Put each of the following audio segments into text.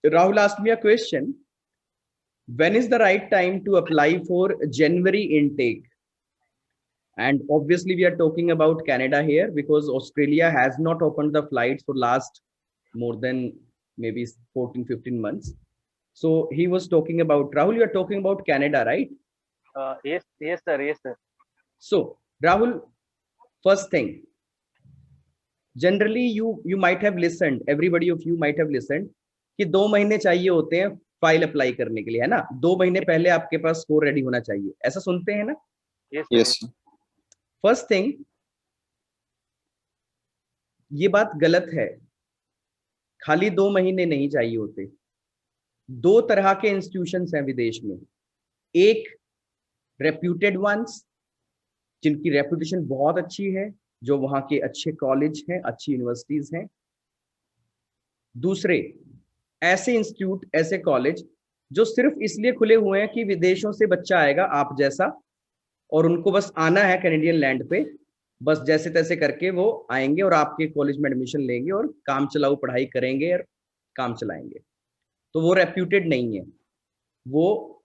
Rahul asked me a question. When is the right time to apply for January intake? And obviously we are talking about Canada here because Australia has not opened the flights for last more than maybe 14-15 months. So he was talking about, Rahul, you are talking about Canada, right? Yes, sir. Yes, sir. So Rahul, first thing, generally you might have listened, everybody of you might have listened कि 2 महीने चाहिए होते हैं file apply करने के लिए, है ना? 2 महीने पहले आपके पास स्कोर रेडी होना चाहिए, ऐसा सुनते हैं ना? Yes. फर्स्ट थिंग, ये बात गलत है। खाली 2 महीने नहीं चाहिए होते। 2 तरह के इंस्टीट्यूशंस हैं विदेश में। एक रेप्यूटेड वंस, जिनकी रेपुटेशन बहुत अच्छी है, जो वहां के अच्छे कॉलेज हैं, अच्छी यूनिवर्सिटीज हैं। दूसरे ऐसे इंस्टीट्यूट, ऐसे कॉलेज जो सिर्फ इसलिए खुले हुए हैं कि विदेशों से बच्चा आएगा आप जैसा, और उनको बस आना है कैनेडियन लैंड पे, बस जैसे तैसे करके वो आएंगे और आपके कॉलेज में एडमिशन लेंगे और काम चलाऊ पढ़ाई करेंगे और काम चलाएंगे। तो वो रेप्यूटेड नहीं है, वो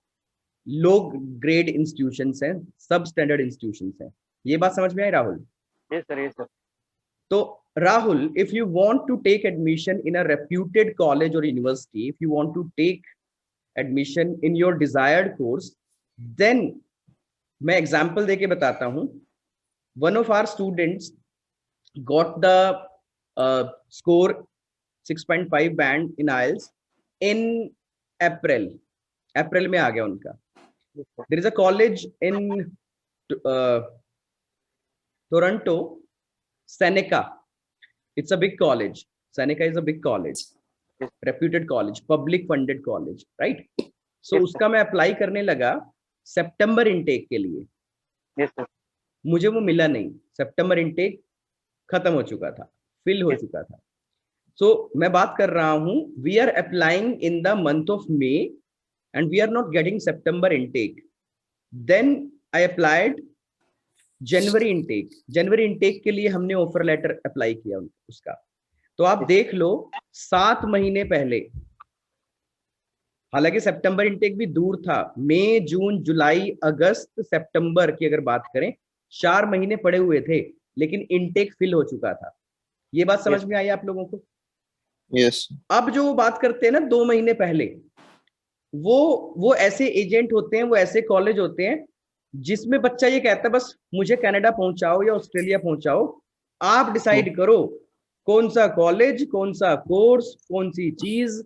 लो ग्रेड इंस्टीट्यूशंस हैं, सब स्टैंडर्ड इंस्टीट्यूशंस हैं। ये बात समझ में आई Rahul? Yes, sir. Yes, sir. तो Rahul, if you want to take admission in a reputed college or university, if you want to take admission in your desired course, then मैं example देके बताता हूं। One of our students got the score 6.5 band in IELTS in April में आ गया उनका। There is a college in Toronto, Seneca. It's a big college. Seneca is a big college, reputed college, public funded college, right? So उसका मैं apply करने लगा सितंबर intake के लिए। Yes, sir. मुझे वो मिला नहीं, सितंबर इनटेक खत्म हो चुका था, फिल हो चुका था। सो मैं बात कर रहा हूं, we are applying in the month of May and we are not getting September intake. Then I applied January intake. January intake के लिए हमने ऑफर लेटर अप्लाई किया उसका। तो आप देख लो 7 महीने पहले, हालांकि सितंबर इनटेक भी दूर था, मई जून जुलाई अगस्त सितंबर की अगर बात करें 4 महीने पड़े हुए थे, लेकिन इनटेक फिल हो चुका था। ये बात समझ में आई आप लोगों को? यस। अब जो बात करते हैं ना 2 महीने पहले, वो ऐसे एजेंट होते हैं, वो ऐसे कॉलेज होते हैं जिसमें बच्चा ये कहता है बस मुझे कनाडा पहुंचाओ या ऑस्ट्रेलिया पहुंचाओ, आप डिसाइड करो कौन सा कॉलेज, कौन सा कोर्स, कौन सी चीज।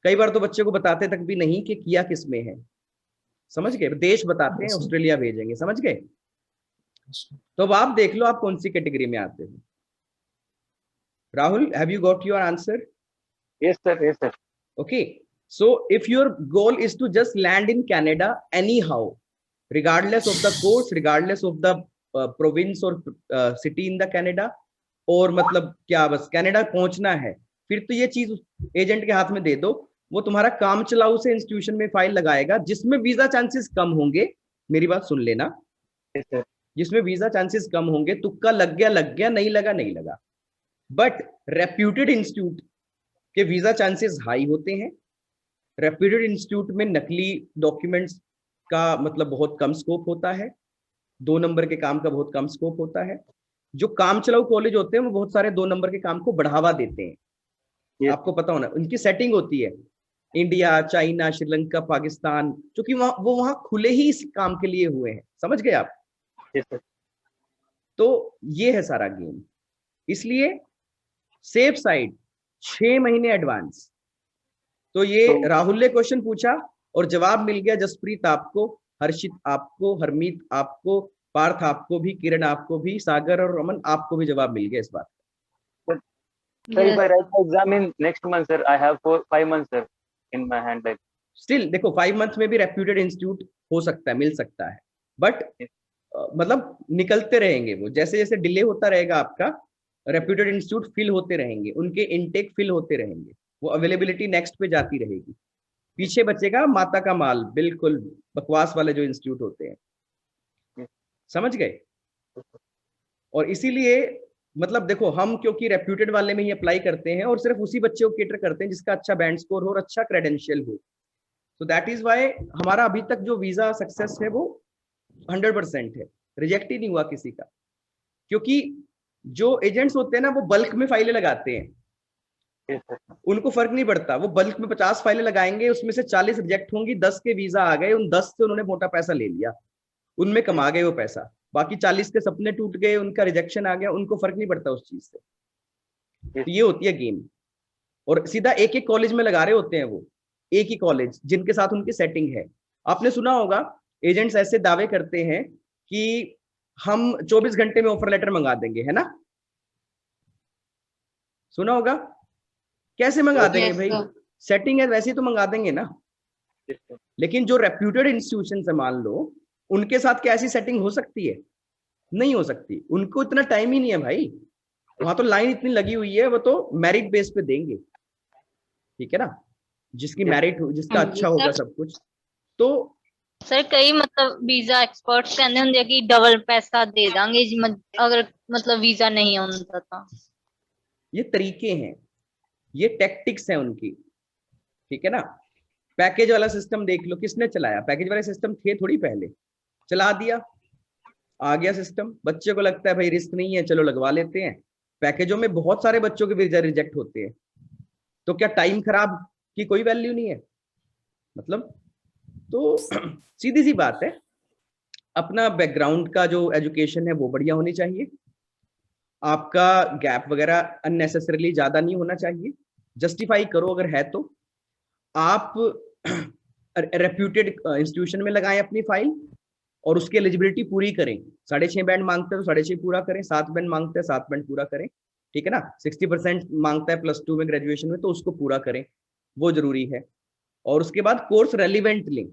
कई बार तो बच्चे को बताते तक भी नहीं कि किया किसमें है, समझ गए? देश बताते हैं ऑस्ट्रेलिया भेजेंगे, समझ गए? तो अब आप देख लो आप कौन सी कैटेगरी में आते हो। Rahul, have you got your answer? Yes, sir. Yes, sir. Okay, so if your goal is to just land in Canada anyhow, regardless of the course, regardless of the province or city in the Canada, और मतलब क्या बस Canada पहुंचना है, फिर तो ये चीज एजेंट के हाथ में दे दो, वो तुम्हारा काम चलाऊ से इंस्टीट्यूशन में फाइल लगाएगा जिसमें वीजा चांसेस कम होंगे। मेरी बात सुन लेना, Yes, sir. जिसमें वीजा चांसेस कम होंगे, तुक्का लग गया, नहीं लगा नहीं लगा। बट रेप्यूटेड इंस्टीट्यूट के वीजा चांसेस हाई होते हैं। रेप्यूटेड इंस्टीट्यूट में नकली डॉक्यूमेंट्स का मतलब बहुत कम स्कोप होता है, 2 नंबर के काम का बहुत कम स्कोप होता है। जो काम चलाऊ कॉलेज होते हैं वो बहुत सारे 2 नंबर के काम को बढ़ावा देते हैं। Yes. आपको पता होना, उनकी सेटिंग होती है इंडिया, चाइना, श्रीलंका, पाकिस्तान, क्योंकि वो वहां खुले ही इस काम के लिए हुए हैं, समझ गए आप? Yes, sir. तो ये है सारा गेम। इसलिए सेफ साइड 6 महीने एडवांस। तो ये राहुल ने क्वेश्चन पूछा और जवाब मिल गया जसप्रीत आपको, हर्षित आपको, हरमीत आपको, पार्थ आपको भी, किरण आपको भी, सागर और रमन आपको भी जवाब मिल गया इस बात का। Sir, if I write the exam in next month, sir, I have 5 months, sir, in my hand. Like, still देखो 5 मंथ में भी रेप्यूटेड इंस्टीट्यूट हो सकता है, मिल सकता है, बट मतलब निकलते रहेंगे वो, जैसे जैसे डिले होता रहेगा आपका, रेप्यूटेड इंस्टीट्यूट फिल होते रहेंगे, उनके इनटेक फिल होते रहेंगे, वो अवेलेबिलिटी नेक्स्ट पे जाती रहेगी। पीछे बचेगा माता का माल, बिल्कुल बकवास वाले जो इंस्टीट्यूट होते हैं, समझ गए? और इसीलिए मतलब देखो, हम क्योंकि रेप्यूटेड वाले में ही अप्लाई करते हैं और सिर्फ उसी बच्चे को केटर करते हैं जिसका अच्छा बैंड स्कोर हो और अच्छा क्रेडेंशियल हो। तो दैट इज वाई हमारा अभी तक जो वीजा सक्सेस है वो 100% है, रिजेक्ट ही नहीं हुआ किसी का। क्योंकि जो एजेंट्स होते हैं ना, वो बल्क में फाइलें लगाते हैं, Yes, sir. उनको फर्क नहीं पड़ता। वो बल्क में 50 फाइलें लगाएंगे, उसमें से 40 रिजेक्ट होंगी, 10 के वीजा आ गए, उन 10 से उन्होंने मोटा पैसा ले लिया, उनमें कमा गए वो पैसा। बाकी 40 के सपने टूट गए, उनका रिजेक्शन आ गया, उनको फर्क नहीं पड़ता उस चीज से। Yes. तो ये होती है गेम। और सीधा एक एक कॉलेज में लगा रहे होते हैं वो, एक ही कॉलेज जिनके साथ उनकी सेटिंग है। आपने सुना होगा एजेंट्स ऐसे दावे करते हैं कि हम 24 घंटे में ऑफर लेटर मंगा देंगे, है ना? सुना होगा। कैसे मंगा देंगे भाई? सेटिंग है वैसे ही तो मंगा देंगे ना। Yes, sir. लेकिन जो रेप्यूटेड इंस्टीट्यूशन है, मान लो, उनके साथ क्या ऐसी सेटिंग हो सकती है? नहीं हो सकती। उनको इतना टाइम ही नहीं है भाई, वहां तो लाइन इतनी लगी हुई है, वो तो मेरिट बेस पे देंगे, ठीक है ना? जिसकी मेरिट हो, जिसका अच्छा होगा सब कुछ। तो सर कई मतलब वीजा एक्सपर्ट्स कहते होंगे कि डबल पैसा दे देंगे अगर मतलब वीजा नहीं होता तो। ये तरीके हैं, ये टैक्टिक्स हैं उनकी, ठीक है ना? पैकेज वाला सिस्टम देख लो, किसने चलाया? पैकेज वाले सिस्टम थे थोड़ी पहले, चला दिया, आ गया सिस्टम। बच्चे को लगता है भाई रिस्क नहीं है, चलो लगवा लेते हैं। पैकेजों में बहुत सारे बच्चों के वीजा रिजेक्ट होते हैं, तो क्या टाइम खराब की कोई वैल्यू नहीं है? मतलब तो सीधी सी बात है, अपना बैकग्राउंड का जो एजुकेशन है वो बढ़िया होनी चाहिए, आपका गैप वगैरह अननेसेसरीली ज्यादा नहीं होना चाहिए, जस्टिफाई करो अगर है तो। आप रेप्यूटेड इंस्टीट्यूशन में लगाएं अपनी फाइल और उसकी एलिजिबिलिटी पूरी करें। 6.5 बैंड मांगते हैं तो 6.5 पूरा करें, 7 बैंड मांगते हैं 7 बैंड पूरा करें, ठीक है ना? 60% मांगता है +2 में ग्रेजुएशन में, तो उसको पूरा करें, वो जरूरी है। और उसके बाद कोर्स रेलिवेंट लें,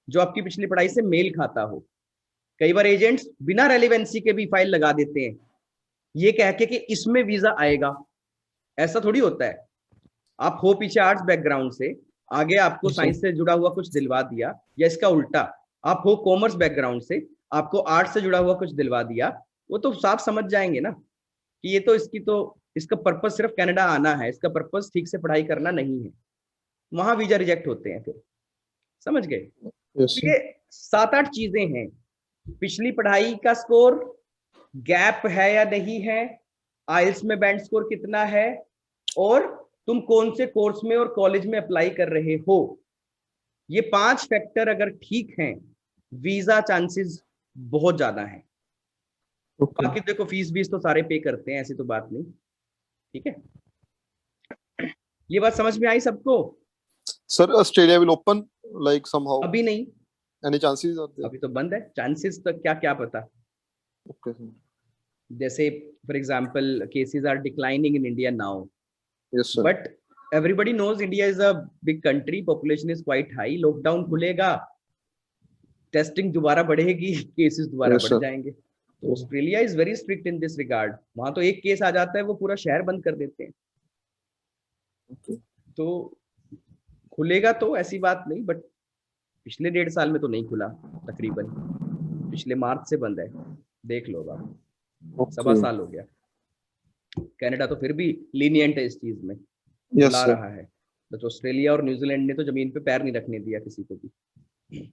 जो आपकी पिछली पढ़ाई से मेल खाता हो। कई बार एजेंट्स बिना रेलिवेंसी के भी फाइल लगा देते हैं, ये कह के कि इसमें वीजा आएगा। ऐसा थोड़ी होता है। आप हो पीछे आर्ट्स बैकग्राउंड से, आगे आपको साइंस से जुड़ा हुआ कुछ दिलवा दिया, या इसका उल्टा आप हो कॉमर्स बैकग्राउंड से, आपको आर्ट्स से जुड़ा हुआ कुछ दिलवा दिया, वो तो साफ समझ जाएंगे ना कि ये तो इसका पर्पस सिर्फ कनाडा आना है, इसका पर्पस ठीक से पढ़ाई करना नहीं है। वहां वीजा रिजेक्ट होते हैं फिर, समझ गए? ये 7-8 चीजें हैं। पिछली पढ़ाई का स्कोर, गैप है या नहीं है, आइल्स में बैंड स्कोर कितना है, और तुम कौन से कोर्स में और कॉलेज में अप्लाई कर रहे हो। ये 5 फैक्टर अगर ठीक हैं, वीजा चांसेस बहुत ज्यादा हैं। बाकी देखो फीस तो सारे पे करते हैं, ऐसी तो बात नहीं, ठीक है? ये बात समझ में आई सबको? Sir Australia will open like somehow? अभी नहीं, एनी चांसेस आर देयर? अभी तो बंद है। चांसेस तो क्या पता। Okay sir. जैसे for example cases are declining in India now, yes sir, but everybody knows India is a big country, population is quite high, lockdown खुलेगा, टेस्टिंग दोबारा बढ़ेगी, केसेस दोबारा बढ़ जाएंगे। तो Australia is very strict in this regard. वहां तो एक केस आ जाता है वो पूरा शहर बंद कर देते हैं। तो खुलेगा तो ऐसी बात नहीं, बट पिछले 1.5 साल में तो नहीं खुला तकरीबन, पिछले मार्च से बंद है, देख लो बात, 1.25 साल हो गया। कनाडा तो फिर भी लीनियंट है इस चीज में, ला रहा है। तो ऑस्ट्रेलिया और न्यूजीलैंड ने तो जमीन पे पैर नहीं रखने दिया किसी को भी।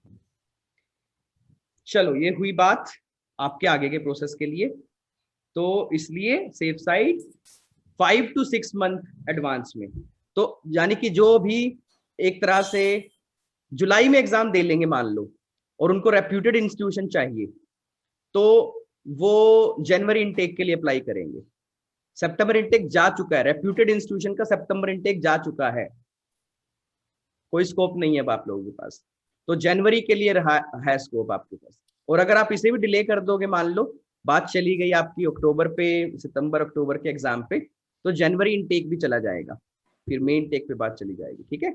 चलो ये हुई बात आपके आगे के प्रोसेस के लिए। तो इसलिए safe side 5 to 6 month advance में, तो यानी कि जो भी एक तरह से जुलाई में एग्जाम दे लेंगे मान लो, और उनको रेप्यूटेड इंस्टीट्यूशन चाहिए, तो वो जनवरी इनटेक के लिए अप्लाई करेंगे। सितंबर इनटेक जा चुका है, रेप्यूटेड इंस्टीट्यूशन का सितंबर इनटेक जा चुका है, कोई स्कोप नहीं है अब आप लोगों के पास। तो जनवरी के लिए रहा है स्कोप आपके पास। और अगर आप इसे भी डिले कर दोगे, मान लो बात चली गई आपकी अक्टूबर पे, सितंबर अक्टूबर के एग्जाम पे, तो जनवरी इनटेक भी चला जाएगा, फिर मई इनटेक पे बात चली जाएगी, ठीक है?